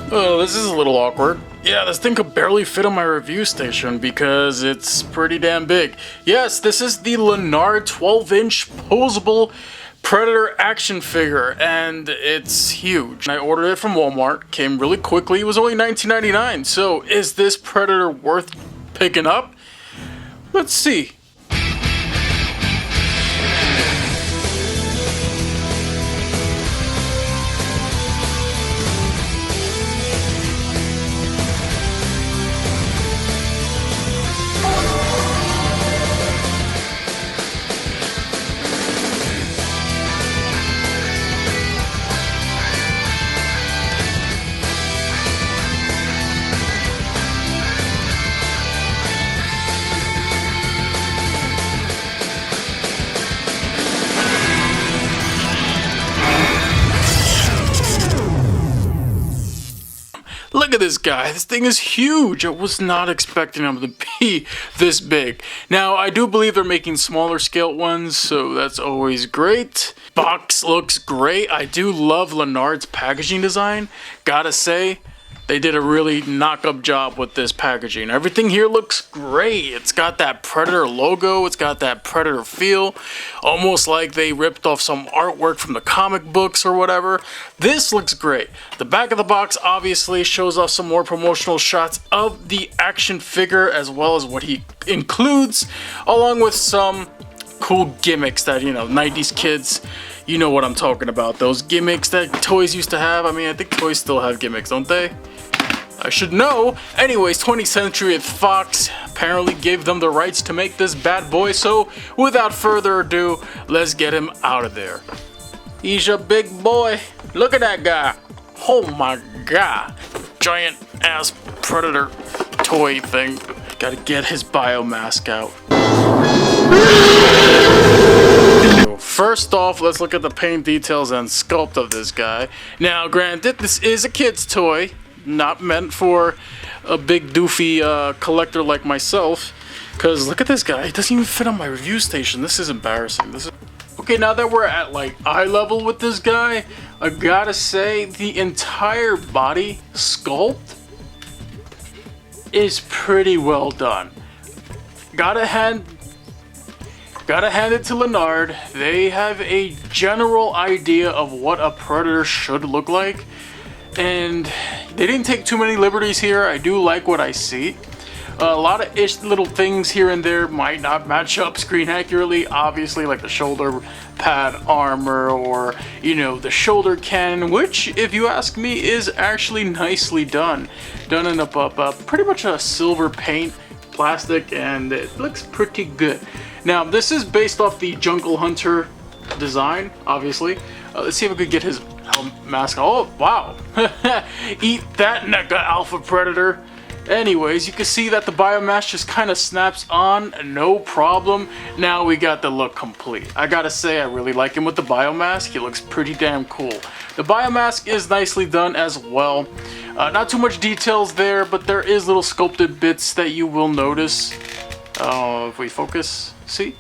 Oh, this is a little awkward. Yeah, this thing could barely fit on my review station because it's pretty damn big. Yes, this is the Lanard 12-inch posable Predator action figure, and it's huge. I ordered it from Walmart, came really quickly, it was only $19.99, so is this Predator worth picking up? Let's see. Look at this guy, this thing is huge. I was not expecting him to be this big. Now, I do believe they're making smaller scale ones, so that's always great. Box looks great. I do love Lanard's packaging design. Gotta say, they did a really knock-up job with this packaging. Everything here looks great. It's got that Predator logo. It's got that Predator feel. Almost like they ripped off some artwork from the comic books or whatever. This looks great. The back of the box obviously shows off some more promotional shots of the action figure as well as what he includes, along with some cool gimmicks that, 90s kids, you know what I'm talking about. Those gimmicks that toys used to have. I mean, I think toys still have gimmicks, don't they? I should know. Anyways, 20th Century Fox apparently gave them the rights to make this bad boy, so without further ado, let's get him out of there. He's a big boy. Look at that guy. Oh my god. Giant ass Predator toy thing. Gotta get his biomask out. First off, let's look at the paint details and sculpt of this guy. Now, granted, this is a kid's toy, not meant for a big doofy collector like myself. Because look at this guy, it doesn't even fit on my review station. This is embarrassing. Okay, now that we're at like eye level with this guy, I gotta say the entire body sculpt is pretty well done. Gotta hand it to Lanard. They have a general idea of what a Predator should look like, and they didn't take too many liberties here. I do like what I see. A lot of little things here and there might not match up screen accurately, obviously, like the shoulder pad armor or, the shoulder cannon, which, if you ask me, is actually nicely done. Done in a pretty much a silver paint plastic, and it looks pretty good. Now, this is based off the Jungle Hunter design, obviously. Let's see if we could get his mask. Oh, wow. Eat that, NECA Alpha Predator. Anyways, you can see that the biomask just kind of snaps on, no problem. Now we got the look complete. I gotta say, I really like him with the biomask. He looks pretty damn cool. The biomask is nicely done as well. Not too much details there, but there is little sculpted bits that you will notice. If we focus, see?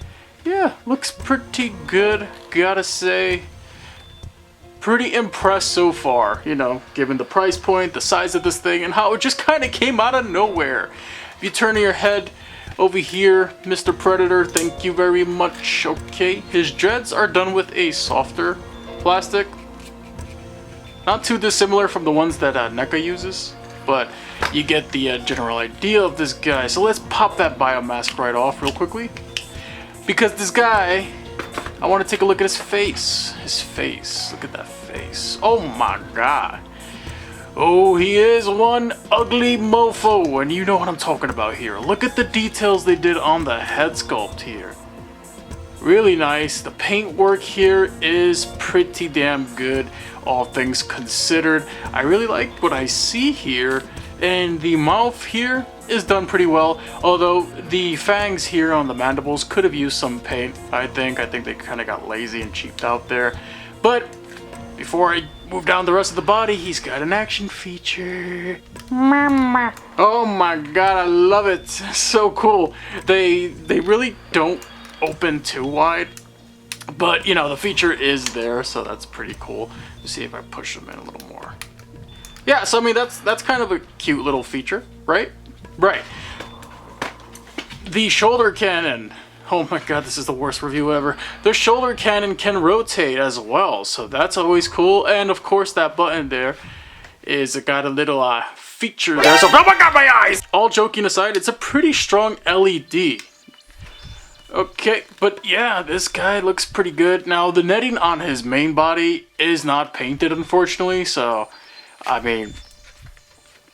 Yeah, looks pretty good, gotta say. Pretty impressed so far, given the price point, the size of this thing, and how it just kind of came out of nowhere. If you turn your head over here, Mr. Predator, thank you very much. Okay, his dreads are done with a softer plastic. Not too dissimilar from the ones that NECA uses, but you get the general idea of this guy. So let's pop that biomask right off real quickly, because this guy, I want to take a look at his face. His face. Look at that face. Oh my god. Oh, he is one ugly mofo, and you know what I'm talking about here. Look at the details they did on the head sculpt here. Really nice. The paint work here is pretty damn good, all things considered. I really like what I see here, and the mouth here is done pretty well, although the fangs here on the mandibles could have used some paint. I think they kind of got lazy and cheaped out there. But before I move down the rest of the body, he's got an action feature. Mama. Oh my god, I love it. So cool. They really don't open too wide, but the feature is there, so that's pretty cool. Let's see if I push them in a little more. Yeah, so I mean, that's kind of a cute little feature, right? Right. The shoulder cannon. Oh my god, this is the worst review ever. The shoulder cannon can rotate as well, so that's always cool. And of course, that button there is got a little feature there. So, oh my god, my eyes! All joking aside, it's a pretty strong LED. Okay, but yeah, this guy looks pretty good. Now, the netting on his main body is not painted, unfortunately, so, I mean,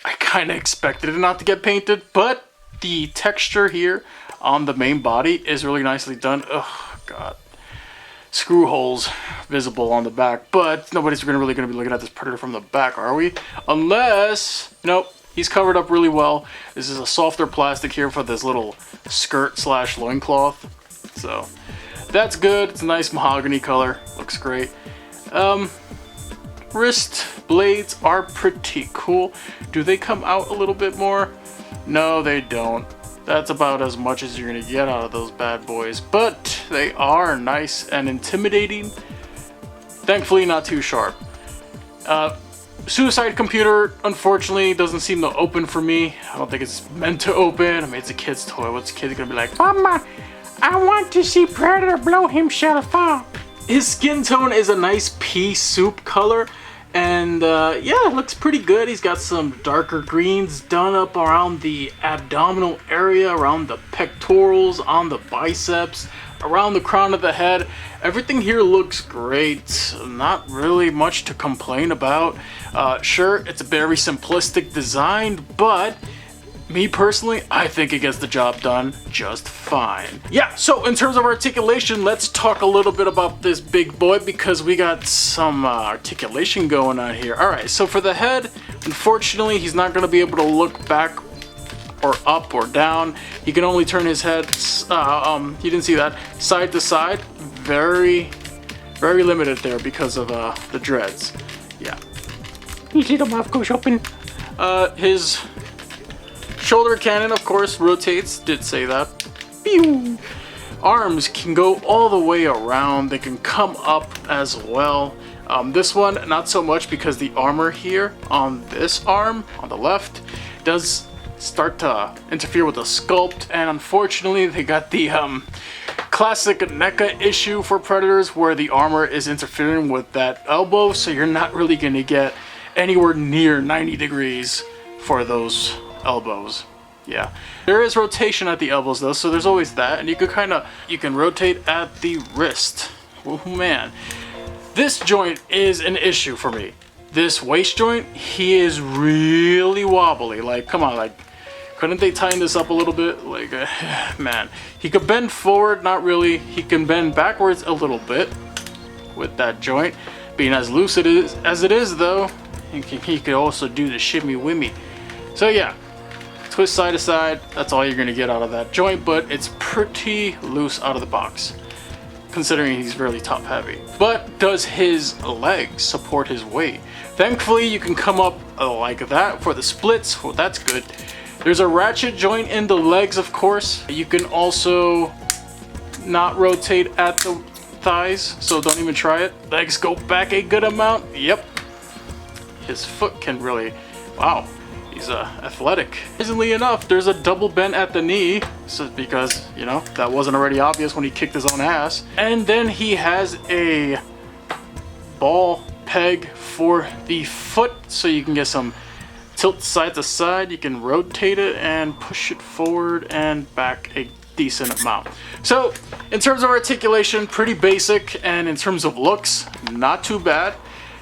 I kind of expected it not to get painted, but the texture here on the main body is really nicely done. Oh, God. Screw holes visible on the back, but nobody's really going to be looking at this Predator from the back, are we? Unless, nope, he's covered up really well. This is a softer plastic here for this little skirt slash loincloth. So, that's good. It's a nice mahogany color. Looks great. Wrist blades are pretty cool. Do they come out a little bit more? No, they don't. That's about as much as you're going to get out of those bad boys. But they are nice and intimidating. Thankfully, not too sharp. Suicide computer, unfortunately, doesn't seem to open for me. I don't think it's meant to open. I mean, it's a kid's toy. What's a kid going to be like? Mama, I want to see Predator blow himself up. His skin tone is a nice pea soup color. And yeah, it looks pretty good. He's got some darker greens done up around the abdominal area, around the pectorals, on the biceps, around the crown of the head. Everything here looks great. Not really much to complain about. Sure, it's a very simplistic design, but me personally, I think it gets the job done just fine. Yeah, so in terms of articulation, let's talk a little bit about this big boy because we got some articulation going on here. All right, so for the head, unfortunately, he's not going to be able to look back or up or down. He can only turn his head, you didn't see that, side to side. Very, very limited there because of the dreads. Yeah. His little mouth goes open. His shoulder cannon, of course, rotates. Did say that. Pew! Arms can go all the way around. They can come up as well. This one, not so much because the armor here on this arm, on the left, does start to interfere with the sculpt. And unfortunately, they got the classic NECA issue for Predators where the armor is interfering with that elbow. So you're not really going to get anywhere near 90 degrees for those elbows. Yeah, there is rotation at the elbows though, so there's always that, and you can rotate at the wrist. Oh man, this joint is an issue for me. This waist joint, he is really wobbly. Like, come on, like, couldn't they tighten this up a little bit? Like, man, he could bend forward, not really. He can bend backwards a little bit with that joint being as loose as it is though. He could also do the shimmy wimmy. So yeah, twist side to side, that's all you're going to get out of that joint, but it's pretty loose out of the box, considering he's really top heavy. But does his legs support his weight? Thankfully, you can come up like that for the splits. Well, that's good. There's a ratchet joint in the legs, of course. You can also not rotate at the thighs, so don't even try it. Legs go back a good amount. Yep. His foot can really, wow. He's athletic. Surprisingly enough, there's a double bend at the knee, so because, you know, that wasn't already obvious when he kicked his own ass. And then he has a ball peg for the foot, so you can get some tilt side to side. You can rotate it and push it forward and back a decent amount. So, in terms of articulation, pretty basic, and in terms of looks, not too bad.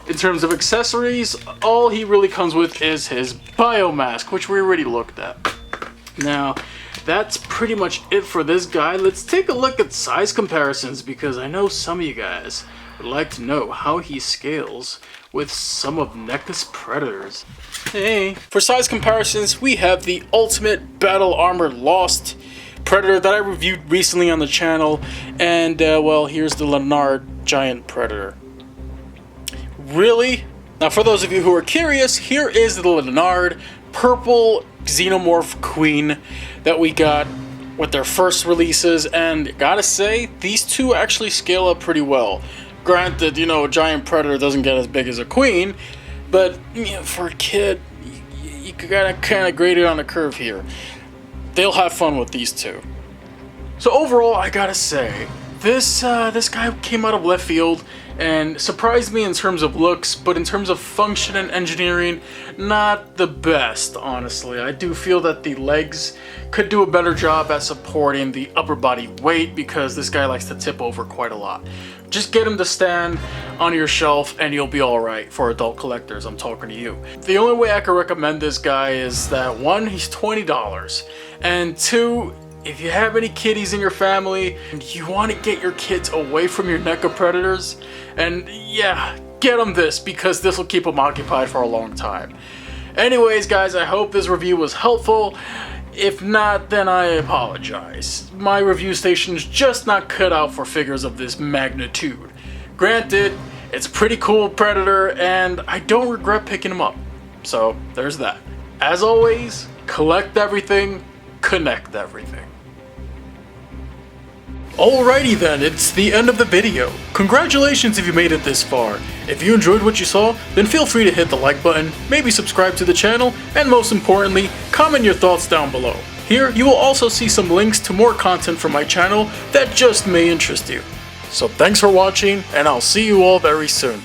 In terms of accessories, all he really comes with is his biomask, which we already looked at. Now, that's pretty much it for this guy. Let's take a look at size comparisons, because I know some of you guys would like to know how he scales with some of NECA's Predators. Hey! For size comparisons, we have the Ultimate Battle Armor Lost Predator that I reviewed recently on the channel, and well, here's the Lanard Giant Predator. Really? Now, for those of you who are curious, here is the Lanard Purple Xenomorph Queen that we got with their first releases, and gotta say, these two actually scale up pretty well. Granted, you know, a giant predator doesn't get as big as a queen, but for a kid, you gotta kind of grade it on a curve here. They'll have fun with these two. So overall, I gotta say, this guy came out of left field and surprised me in terms of looks, but in terms of function and engineering, not the best, honestly. I do feel that the legs could do a better job at supporting the upper body weight because this guy likes to tip over quite a lot. Just get him to stand on your shelf and you'll be alright for adult collectors. I'm talking to you. The only way I could recommend this guy is that 1, he's $20, and 2, if you have any kitties in your family and you want to get your kids away from your NECA predators, and yeah, get them this because this will keep them occupied for a long time. Anyways guys, I hope this review was helpful. If not, then I apologize. My review station's just not cut out for figures of this magnitude. Granted, it's a pretty cool predator and I don't regret picking him up. So there's that. As always, collect everything, connect everything. Alrighty then, it's the end of the video. Congratulations if you made it this far. If you enjoyed what you saw, then feel free to hit the like button, maybe subscribe to the channel, and most importantly, comment your thoughts down below. Here, you will also see some links to more content from my channel that just may interest you. So thanks for watching, and I'll see you all very soon.